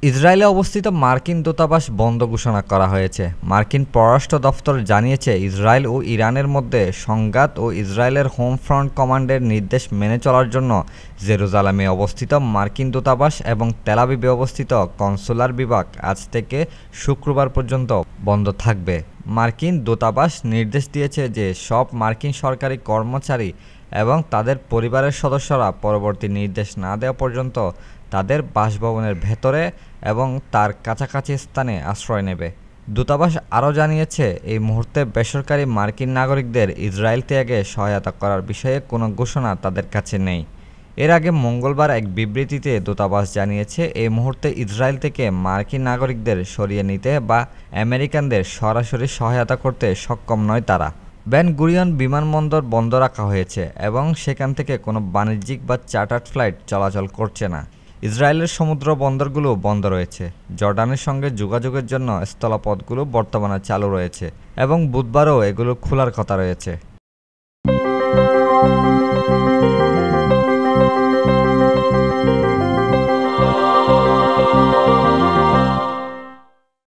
ইসরায়েলে অবস্থিত মার্কিন দূতাবাস বন্ধ ঘোষণা করা হয়েছে। মার্কিন পররাষ্ট্র দফতর জানিয়েছে, ইসরায়েল ও ইরানের মধ্যে সংঘাত ও ইসরায়েলের হোম ফ্রন্ট কমান্ডের নির্দেশ মেনে চলার জন্য জেরুজালেমে অবস্থিত মার্কিন দূতাবাস এবং তেল আবিবে অবস্থিত কনসুলার বিভাগ আজ থেকে শুক্রবার পর্যন্ত বন্ধ থাকবে। মার্কিন দূতাবাস নির্দেশ দিয়েছে যে সব মার্কিন সরকারি কর্মচারী এবং তাদের পরিবারের সদস্যরা পরবর্তী নির্দেশ না দেওয়া পর্যন্ত তাদের বাসভবনের ভেতরে এবং তার কাছাকাছি স্থানে আশ্রয় নেবে। দূতাবাস আরও জানিয়েছে, এই মুহূর্তে বেসরকারি মার্কিন নাগরিকদের ইসরায়েল ত্যাগে সহায়তা করার বিষয়ে কোনো ঘোষণা তাদের কাছে নেই। এর আগে মঙ্গলবার এক বিবৃতিতে দূতাবাস জানিয়েছে, এই মুহূর্তে ইসরায়েল থেকে মার্কিন নাগরিকদের সরিয়ে নিতে বা আমেরিকানদের সরাসরি সহায়তা করতে সক্ষম নয় তারা। বেন গুরিয়ন বিমানবন্দর বন্ধ রাখা হয়েছে এবং সেখান থেকে কোনো বাণিজ্যিক বা চার্টার্ড ফ্লাইট চলাচল করছে না। ইসরায়েলের সমুদ্র বন্দরগুলো বন্ধ রয়েছে। জর্ডানের সঙ্গে যোগাযোগের জন্য স্থলপথগুলো বর্তমানে চালু রয়েছে এবং বুধবারও এগুলো খোলার কথা রয়েছে।